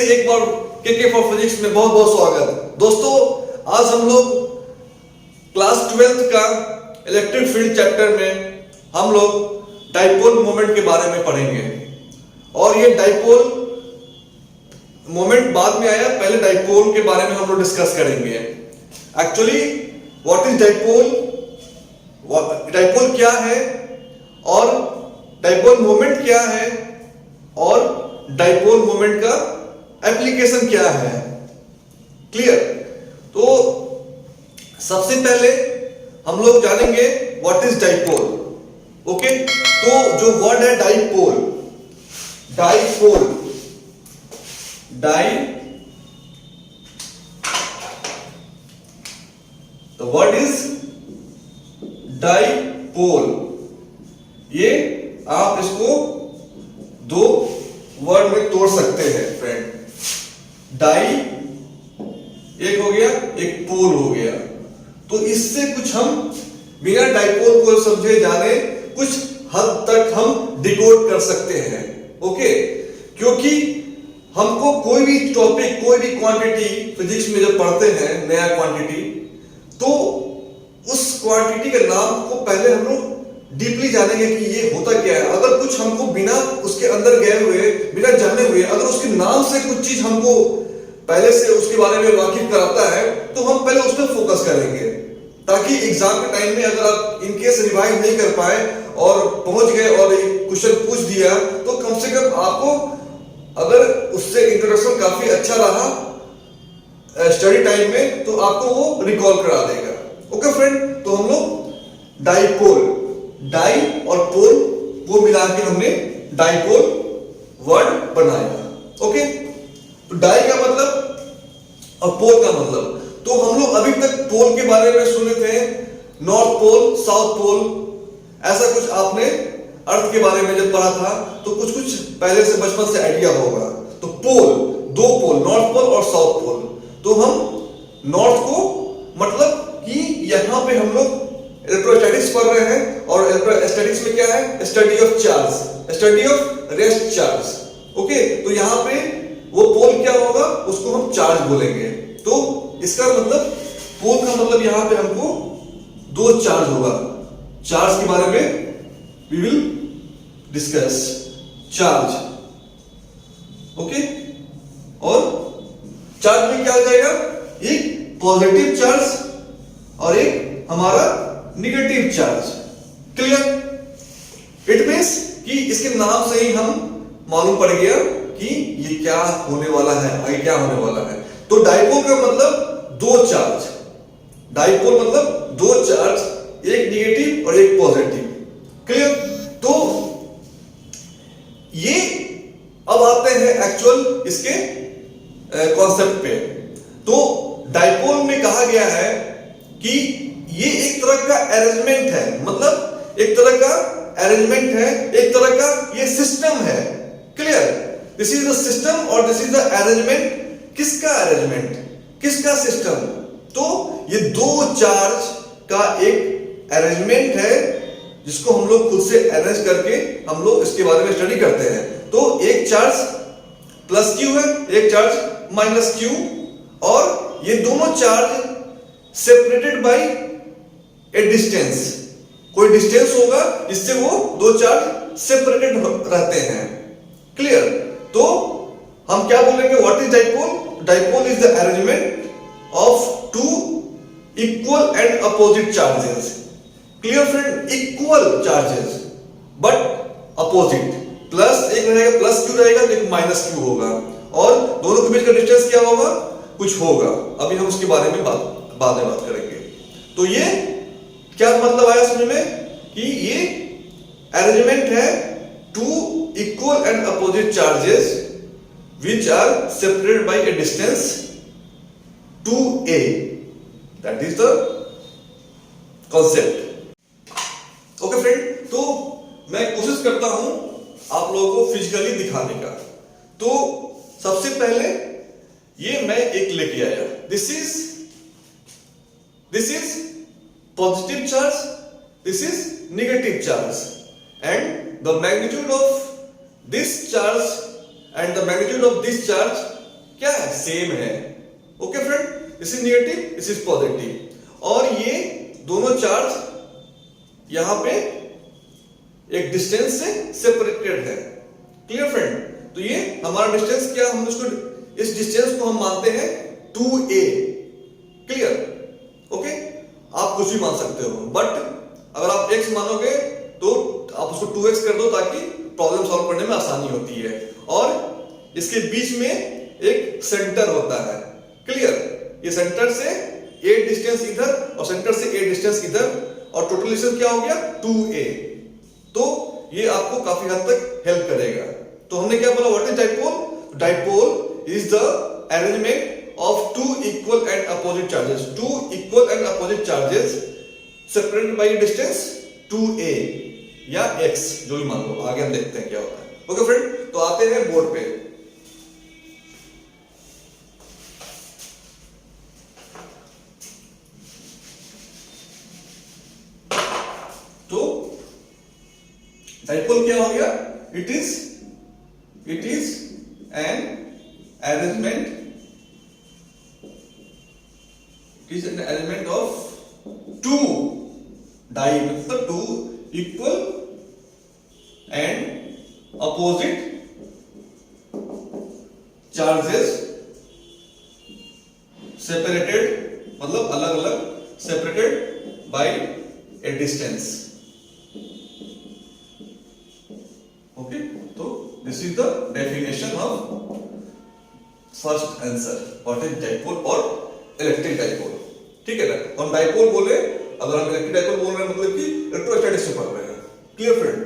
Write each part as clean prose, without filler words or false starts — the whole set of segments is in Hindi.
एक बार के फॉर फिजिक्स में बहुत बहुत स्वागत। दोस्तों, आज हम लोग क्लास 12th का इलेक्ट्रिक फील्ड चैप्टर में हम लोग डाइपोल मोमेंट के बारे में पढ़ेंगे। और ये डाइपोल मोमेंट बाद में आया, पहले डाइपोल के बारे में हम लोग डिस्कस करेंगे। Actually what is dipole, dipole क्या है और डाइपोल मोमेंट क्या है और डाइपोल मोमेंट का एप्लीकेशन क्या है। क्लियर? तो सबसे पहले हम लोग जानेंगे व्हाट इज डाइपोल। ओके, तो जो वर्ड है dipole, dipole, the word is dipole. ये आप इसको दो वर्ड में तोड़ सकते हैं फ्रेंड। डाई एक हो गया, एक पोल हो गया। तो इससे कुछ हम बिना डाइपोल को समझे जाने कुछ हद तक हम डिकोड कर सकते हैं। ओके, क्योंकि हमको कोई भी टॉपिक, कोई भी क्वांटिटी फिजिक्स में जब पढ़ते हैं नया क्वांटिटी, तो उस क्वांटिटी के नाम को पहले हम लोग डीपली जानेंगे कि ये होता क्या है। अगर कुछ हमको बिना उसके अंदर गए हुए, बिना जाने हुए, अगर उसके नाम से कुछ चीज हमको पहले से उसके बारे में वाकिफ कराता है, तो हम पहले उस पर फोकस करेंगे, ताकि एग्जाम के टाइम में अगर आप इनकेस रिवाइज नहीं कर पाए और पहुंच गए और एक क्वेश्चन पूछ दिया, तो कम से कम आपको अगर उससे इंट्रोडक्शन काफी अच्छा रहा स्टडी टाइम में, तो आपको वो रिकॉल करा देगा। ओके फ्रेंड, तो हम लोग डाइपोल, डाई और पोल वो मिला के हमने डाइपोल वर्ड बनाया। ओके, तो डाई का मतलब और पोल का मतलब, तो हम लोग अभी तक पोल के बारे में सुने थे, नॉर्थ पोल, साउथ पोल, ऐसा कुछ आपने अर्थ के बारे में जब पढ़ा था तो कुछ कुछ पहले से बचपन से आइडिया होगा। तो पोल, दो पोल, नॉर्थ पोल और साउथ पोल। तो हम नॉर्थ को मतलब कि यहां पे हम लोग इलेक्ट्रोस्टैटिक्स पढ़ रहे हैं, और इलेक्ट्रोस्टैटिक्स में क्या है? Study of charge, study of rest charge. Okay, तो यहां पे वो पोल क्या होगा, उसको हम चार्ज बोलेंगे। तो इसका मतलब पोल का मतलब यहां पे हमको दो चार्ज होगा। चार्ज के बारे में we will discuss charge. Okay, और चार्ज में क्या हो जाएगा? एक पॉजिटिव चार्ज और एक हमारा negative charge. Clear? It means कि इसके नाम से ही हम मालूम पड़ गया कि ये क्या होने वाला है, आगे क्या होने वाला है। तो डाइपोल का मतलब दो चार्ज, डाइपोल मतलब दो चार्ज, एक निगेटिव और एक पॉजिटिव। क्लियर? तो ये अब आते हैं एक्चुअल इसके कॉन्सेप्ट पे। तो डाइपोल में कहा गया है कि ये एक तरह का अरेंजमेंट है, मतलब एक तरह का अरेंजमेंट है, एक तरह का ये सिस्टम है। Clear? This is the system और दिस इज द अरेंजमेंट। किसका अरेंजमेंट, किसका सिस्टम? तो ये दो चार्ज का एक अरेंजमेंट है, जिसको हम लोग खुद से अरेंज करके हम लोग इसके बारे में स्टडी करते हैं। तो एक चार्ज प्लस क्यू है, एक चार्ज माइनस क्यू, और ये दोनों charge separated by A distance. कोई डिस्टेंस होगा जिससे वो दो चार्ज सेपरेटेड रहते हैं। क्लियर? तो हम क्या बोलेंगे? What is dipole? Dipole is the arrangement of two equal and opposite charges. Clear friend? Equal charges but opposite. Plus एक रहेगा, प्लस क्यू रहेगा, एक माइनस क्यू होगा, और दोनों के बीच का डिस्टेंस क्या होगा? कुछ होगा। अभी हम उसके बारे में बाद में बात करेंगे। तो ये क्या मतलब आया समझ में कि ये अरेंजमेंट है two equal and opposite charges which are separated by a distance 2a. That is the concept. Okay friend, तो मैं कोशिश करता हूं आप लोगों को फिजिकली दिखाने का। तो सबसे पहले ये मैं एक लेके आया, this is positive charge, this is negative charge, and the magnitude of this charge and the magnitude of this charge क्या है, सेम है। Okay friend, this is negative, this is positive, और ये दोनों चार्ज यहां पे एक डिस्टेंस से सेपरेटेड है। क्लियर फ्रेंड, तो ये हमारा डिस्टेंस क्या, हम इसको इस डिस्टेंस को हम मानते हैं 2a। क्लियर, ओके, आप कुछ भी मान सकते हो, बट अगर आप x मानोगे तो आप उसको 2x कर दो ताकि प्रॉब्लम सॉल्व करने में आसानी होती है। और इसके बीच में एक सेंटर होता है। क्लियर, ये सेंटर से a डिस्टेंस इधर और सेंटर से a डिस्टेंस इधर, और टोटल डिस्टेंस क्या हो गया 2a। तो ये आपको काफी हद तक हेल्प करेगा। तो हमने क्या बोला, what is dipole? Dipole is the arrangement of two equal and opposite charges, two equal and opposite charges separated by a distance 2a या x, जो भी मान लो, आगे हम देखते हैं क्या होता है। ओके फ्रेंड, तो आते हैं बोर्ड पे। तो डाइपोल क्या हो गया, it is an arrangement, is an element of two मतलब two equal and opposite charges separated, मतलब अलग अलग separated by a distance। Okay, तो this is the definition of first answer, what is dipole और इलेक्ट्रिक डाइपोल। ठीक है ना, हम डाइपोल बोले, अगर हम इलेक्ट्रिक डाइपोल बोल रहे हैं मतलब कि इलेक्ट्रोस्टैटिक्स से पढ़ रहे हैं। क्लियर फ्रेंड,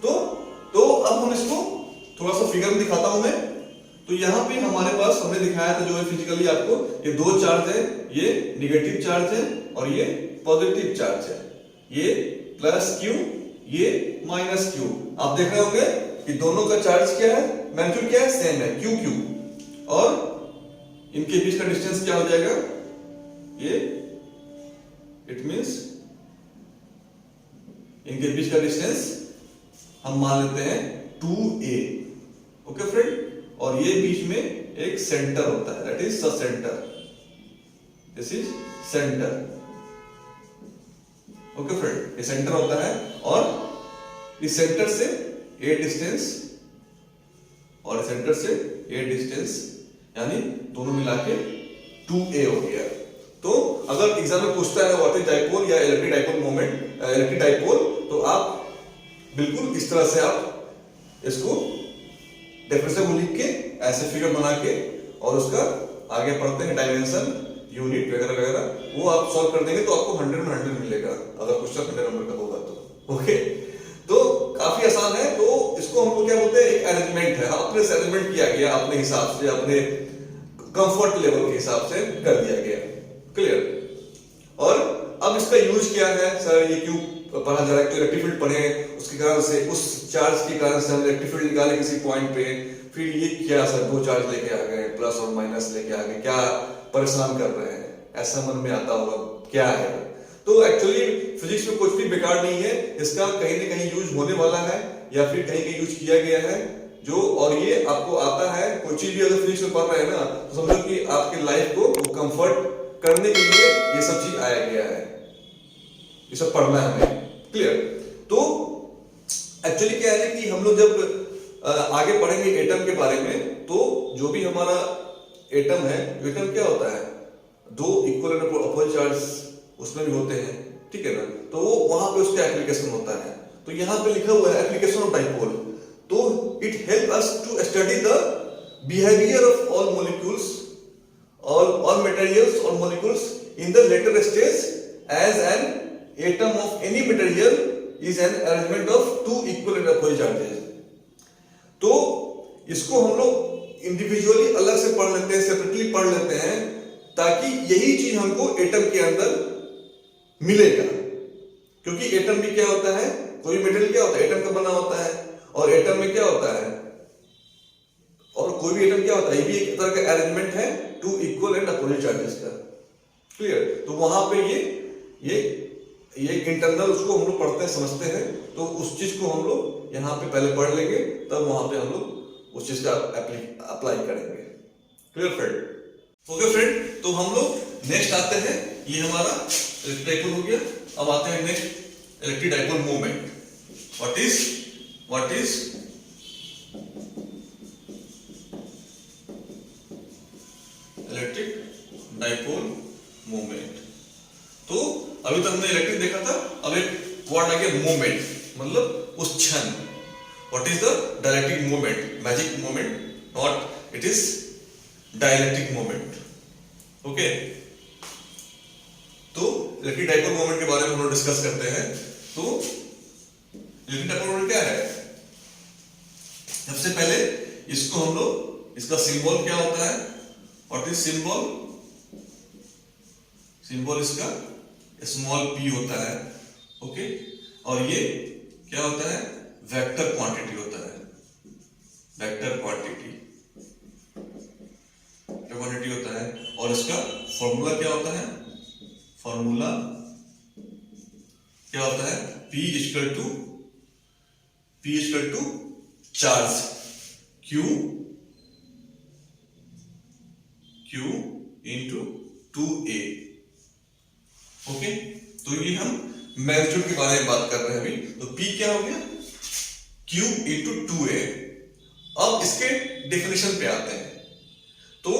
तो अब हम इसको थोड़ा सा फिगर में दिखाता हूं मैं। तो यहाँ पे हमारे पास हमने दिखाया था जो है फिजिकली आपको, ये दो चार्ज है, ये निगेटिव चार्ज है और ये पॉजिटिव चार्ज है, ये प्लस क्यू, ये माइनस क्यू। आप देख रहे होंगे कि दोनों का चार्ज क्या है, मैग्नीट्यूड क्या है, सेम है, क्यू क्यू, और इनके बीच का डिस्टेंस क्या हो जाएगा, ये इट मींस इनके बीच का डिस्टेंस हम मान लेते हैं 2a। ओके फ्रेंड, और ये बीच में एक सेंटर होता है, that is the centre, this is centre. Okay friend, ये सेंटर होता है, और इस सेंटर से a डिस्टेंस और सेंटर से a डिस्टेंस, यानी दोनों मिला के 2a हो गया। तो अगर एग्जाम में पूछता है व्हाट इज डाइपोल या electric dipole moment, electric dipole, तो आप बिल्कुल इस तरह से आप इसको डेफिनेशन लिख के ऐसे फिगर बना के, और उसका आगे पढ़ते हैं डायमेंशन, यूनिट वगैरह वगैरह, वो आप सॉल्व कर देंगे तो आपको 100 में 100 मिलेगा, अगर क्वेश्चन 100 नंबर का होगा तो। ओके, तो काफी आसान है। तो इसको हम लोग क्या बोलते हैं, एक अरेंजमेंट है, अपने से अरेंजमेंट किया गया, अपने हिसाब से, अपने कंफर्ट लेवल के हिसाब से कर दिया गया। क्लियर, और अब इसका यूज क्या है, सर ये क्यों पढ़ा जा रहा है, तो इलेक्ट्रिक फील्ड पढ़े, उसके कारण से, उस चार्ज के कारण से हम इलेक्ट्रिक फील्ड निकाले किसी पॉइंट पे, फिर ये क्या सर दो चार्ज लेके आ गए, प्लस और माइनस लेके आ गए, क्या परेशान कर रहे हैं, ऐसा मन में आता होगा क्या है। तो एक्चुअली फिजिक्स में कुछ भी बेकार नहीं है, इसका कहीं ना कहीं यूज होने वाला है, या फिर कहीं कहीं यूज किया गया है जो, और ये आपको आता है। कोई चीज भी अगर फिजिक्स में पढ़ रहे हैं ना, तो समझो कि आपके लाइफ को कंफर्ट करने के लिए ये सब चीज आया गया है, ये सब पढ़ना है हमें। क्लियर, तो एक्चुअली क्या है कि हम लोग जब आगे पढ़ेंगे एटम के बारे में, तो जो भी हमारा एटम है, एटम क्या होता है, दो इक्वल एंड अपोजिट चार्ज उसमें भी होते हैं। ठीक है ना, तो वहां पे उसका एप्लीकेशन होता है। तो यहाँ पे लिखा हुआ है एप्लीकेशन ऑफ डाइपोल, तो it help us to study the behaviour of all molecules, all materials or molecules in the later stage, as an atom of any material is an arrangement of two equal and opposite charges। तो इसको हम लोग इंडिविजुअली अलग से पढ़ लेते हैं, सेपरेटली पढ़ लेते हैं, ताकि यही चीज हमको एटम के अंदर मिलेगा। क्योंकि एटम भी क्या होता है, कोई मटेरियल क्या होता है, एटम का बना होता है, और एटम में क्या होता है, और कोई भी एटम क्या होता है, ये भी एक तरह का अरेंजमेंट है two equal and opposite charges का। क्लियर, तो वहां पे ये इंटरनल उसको हम लोग पढ़ते हैं, समझते हैं, तो उस चीज को हम लोग यहाँ पे पहले पढ़ लेंगे, तब वहां पे हम लोग उस चीज का अप्लाई करेंगे। Clear friend? ओके फ्रेंड, तो हम लोग नेक्स्ट आते हैं, ये हमारा इलेक्ट्रिक डाइपोल हो गया। अब आते हैं next electric dipole moment. What is electric dipole moment. तो अभी तक हमने इलेक्ट्रिक देखा था, अब एक वर्ड आ गया मोमेंट, मतलब उस क्षण। What is the dielectric moment? Magic moment, not it is dielectric moment. Okay, तो इलेक्ट्रिक डाइपोल मोमेंट के बारे में हम लोग डिस्कस करते हैं। तो इलेक्ट्रिक डाइपोल मोमेंट क्या है? सबसे पहले इसको हम लोग, इसका सिंबल क्या होता है? What is symbol? सिंबल इसका स्मॉल p होता है। ओके, और ये क्या होता है? वेक्टर क्वांटिटी होता है। वेक्टर क्वांटिटी होता है। और इसका फॉर्मूला क्या होता है? फॉर्मूला क्या होता है? P equal to charge Q into 2A। Okay, तो ये हम मैग्नीट्यूड के बारे में बात कर रहे हैं अभी। तो P क्या हो गया? Q into 2A। अब इसके डेफिनेशन पे आते हैं। तो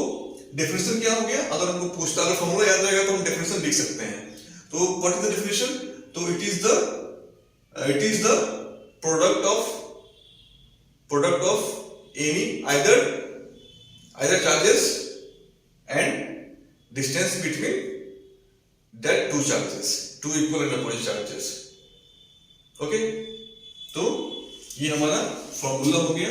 डेफिनेशन क्या हो गया? अगर हमको पूछता, अगर फॉर्मूला याद रहेगा तो हम डेफिनेशन लिख सकते हैं। तो व्हाट इज द डेफिनेशन? तो it is the product of any either charges and distance between that two charges, two equal and opposite charges. Okay, तो ये हमारा फॉर्मूला हो गया।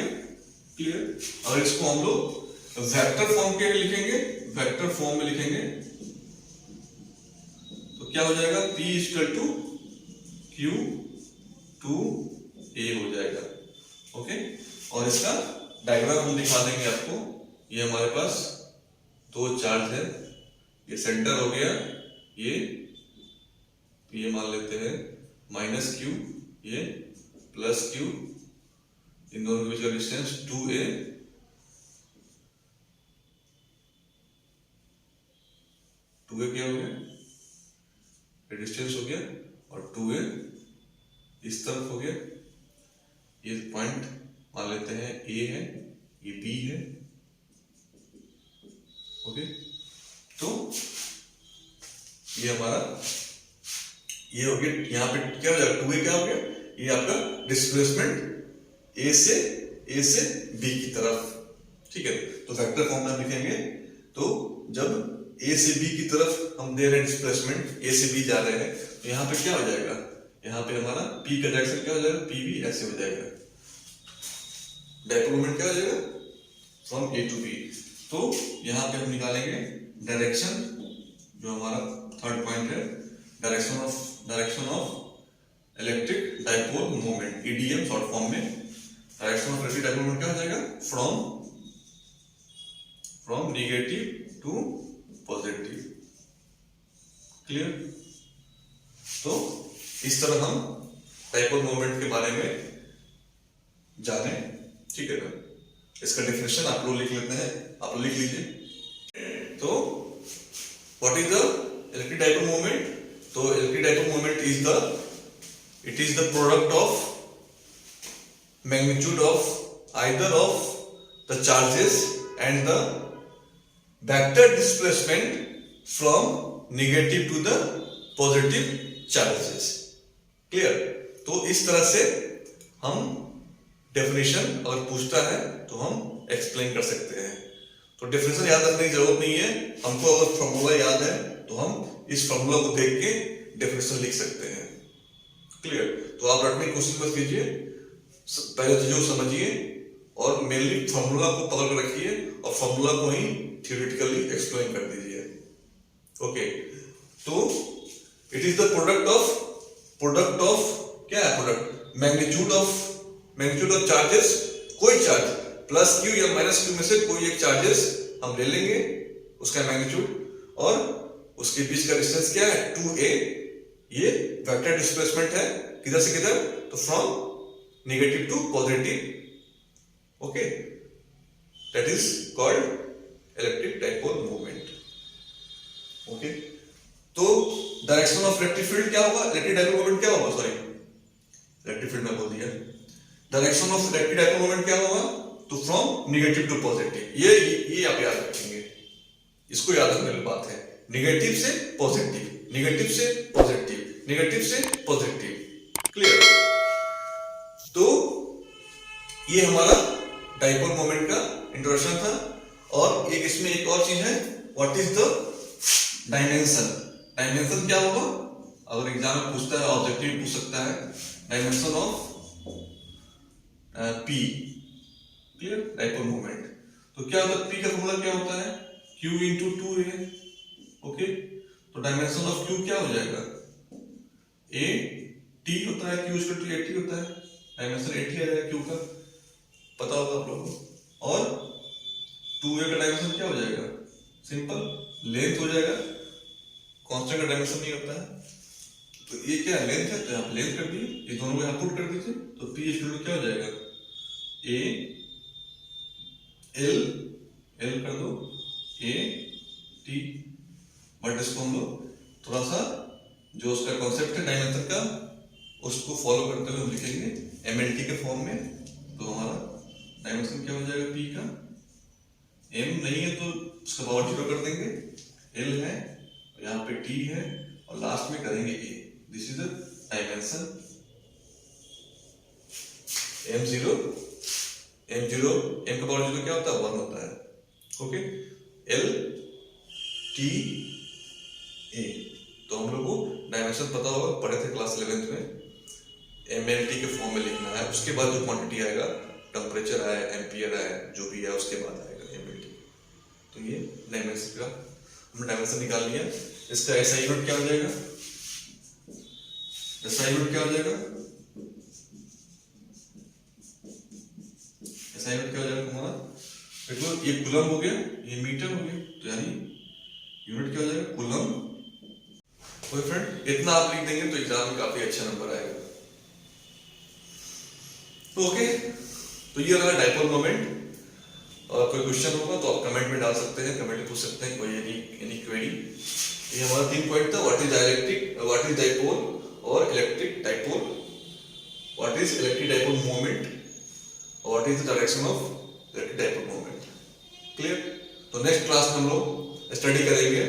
क्लियर? और इसको हम लोग वेक्टर फॉर्म के लिखेंगे, वेक्टर फॉर्म में लिखेंगे तो क्या हो जाएगा? P equal to Q 2A हो जाएगा। ओके, और इसका डायग्राम हम दिखा देंगे आपको। ये हमारे पास दो चार्ज है, ये सेंटर हो गया, ये मान लेते हैं -Q, ये +Q, इन दोनों के बीच का डिस्टेंस 2A। क्या हो गया? डिस्टेंस हो गया, और 2A इस तरफ हो गया। ये पॉइंट मान लेते हैं A है, ये B है। ओके, तो ये हमारा ये हो गया। यहाँ पे क्या हो जाएगा? 2A क्या हो गया? ये आपका डिस्प्लेसमेंट A से B की तरफ। ठीक है, तो वेक्टर फॉर्म में लिखेंगे। तो जब A से B की तरफ हम दे रहे हैं डिस्प्लेसमेंट, A से B जा रहे हैं, तो यहाँ पे क्या हो जाएगा? यहाँ पे हमारा P का डायरेक्शन क्या हो जाएगा? PB ऐसे हो जाएगा। डाइपोल मोमेंट क्या हो जाएगा? From A to B। तो यहाँ पे हम निकालेंगे डायरेक्शन, जो हमारा थर्ड पॉइंट है, direction of electric dipole moment, EDM short form में। Direction of electric dipole moment क्या हो जाएगा? From negative to positive. Clear? तो इस तरह हम डाइपोल मोमेंट के बारे में जाने। ठीक है ना? इसका डेफिनेशन आप लोग लिख लेते हैं, आप लोग लिख लीजिए। तो what is the electric dipole moment? तो electric dipole moment is the product of magnitude of either of the charges and the vector displacement from negative to the positive charges. Clear? तो इस तरह से हम डेफिनेशन अगर पूछता है तो हम एक्सप्लेन कर सकते हैं। तो डेफिनेशन याद रखने की जरूरत नहीं है, हमको अगर फॉर्मूला याद है तो हम इस फॉर्मूला को देख के डेफिनेशन लिख सकते हैं। क्लियर? तो आप रटने की कोशिश मत कीजिए, पहले चीजों को समझिए और मेनली फॉर्मूला को पकड़ कर रखिए और फॉर्मूला को ही थियोरेटिकली एक्सप्लेन कर दीजिए। ओके, तो it is the product of क्या है? प्रोडक्ट मैग्नीट्यूड ऑफ चार्जेस, कोई चार्ज +Q या -Q में से कोई एक चार्जेस हम ले लेंगे, उसका मैग्नीट्यूड, और उसके बीच का डिस्टेंस क्या है? 2A। ये वेक्टर डिस्प्लेसमेंट है, किधर से किधर? तो from negative to positive. Okay, that is called electric dipole moment. Okay, तो डायरेक्शन ऑफ इलेक्ट्रिक फील्ड क्या होगा, इलेक्ट्रिक डाइपोल मोमेंट क्या होगा, सॉरी इलेक्ट्रिक फील्ड में बोल दिया, direction of electric dipole moment क्या होगा, तो फ्रॉम निगेटिव टू पॉजिटिव। ये आप याद रखेंगे, इसको याद रखने वाली बात है, निगेटिव से पॉजिटिव, निगेटिव से पॉजिटिव, निगेटिव से पॉजिटिव। क्लियर? तो ये हमारा डाइपोल मोमेंट का इंट्रोडक्शन था। और एक इसमें एक और चीज है, what is the dimension. Dimension क्या होगा, अगर एग्जाम में पूछता है, ऑब्जेक्टिव पूछ सकता है, dimension of P. Clear? Dipole moment. तो क्या होता है, पी का फॉर्मूला क्या होता है, Q इंटू 2a। ओके, तो डायमेंशन ऑफ Q क्या हो जाएगा, a t होता है, Q इक्वल टू 80 होता है, डायमेंशन 80 आ जाएगा Q का, पता होगा आप लोगों को। और 2a का डायमेंशन क्या हो जाएगा, सिंपल लेंथ हो जाएगा, कांस्टेंट का डायमेंशन नहीं होता है। तो ये क्या लेंथ है, तो आप लेंथ कर दिए, ये दोनों को यहां पुट कर दीजिए, तो p इक्वल टू क्या हो जाएगा, a l l कर दो, a t, बट इसको हम लोग थोड़ा सा जो उसका कॉन्सेप्ट है डायमेंशन का, उसको फॉलो करते हुए हम लिखेंगे mlt के फॉर्म में। तो हमारा डायमेंशन क्या हो जाएगा, p का, m नहीं है तो उसका पावर 0 कर देंगे, l है, यहाँ पे t है, और लास्ट में करेंगे a। This is the dimension m0, m का पावर 0 क्या होता है, 1 होता है। Okay, l t a। तो हम लोग को डायमेंशन पता होगा, पढ़े थे क्लास 11th में, mlt के फॉर्म में लिखना है, उसके बाद जो क्वांटिटी आएगा, टेम्परेचर आए, एम्पियर आए, जो भी है उसके बाद आएगा mlt। तो ये डायमेंशन का हमने डायमेंशन निकाल लिया। इसका एसआई यूनिट क्या हो जाएगा, एसआई यूनिट क्या हो जाएगा, एसआई यूनिट क्या हो जाएगा हमारा, देखो ये कूलम हो गया, ये मीटर हो गया, तो यानी यूनिट क्या हो जाएगा, कूलम। ओके फ्रेंड, इतना आप लिख देंगे तो एग्जाम में काफी अच्छा नंबर आएगा। तो ओके, तो ये रहा डाइपोल मोमेंट। और कोई क्वेश्चन होगा तो आप कमेंट में डाल सकते हैं, कमेंट में पूछ सकते हैं कोई एनी क्वेरी। ये हमारा 3 पॉइंट था, what is dielectric, what is dipole और electric dipole, what is electric dipole moment, what is the direction of electric dipole moment. Clear? तो नेक्स्ट क्लास में हम लोग स्टडी करेंगे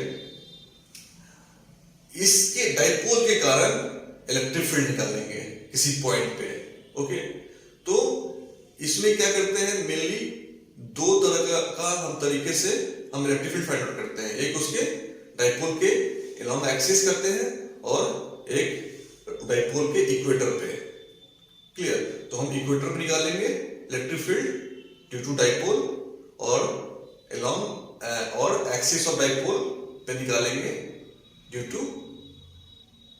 इसके डाइपोल के कारण इलेक्ट्रिक फील्ड निकालेंगे किसी पॉइंट पे। ओके, तो इसमें क्या करते हैं, मेनली 2 तरह का हम तरीके से हम इलेक्ट्रिक फील्ड फाइंड आउट करते हैं, एक उसके डाइपोल के अलोंग एक्सिस करते हैं और एक डाइपोल के इक्वेटर पे। क्लियर? तो हम इक्वेटर पे निकालेंगे electric field due to dipole, और अलोंग और एक्सिस ऑफ डाइपोल पे निकालेंगे ड्यू टू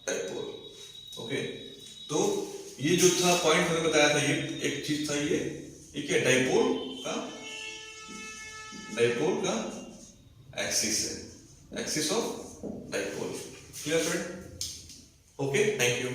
डाइपोल। ओके, तो ये जो था पॉइंट मैंने बताया था, ये एक चीज था, ये क्या डाइपोल का एक्सिस है, axis of dipole. Clear friend? Okay, thank you.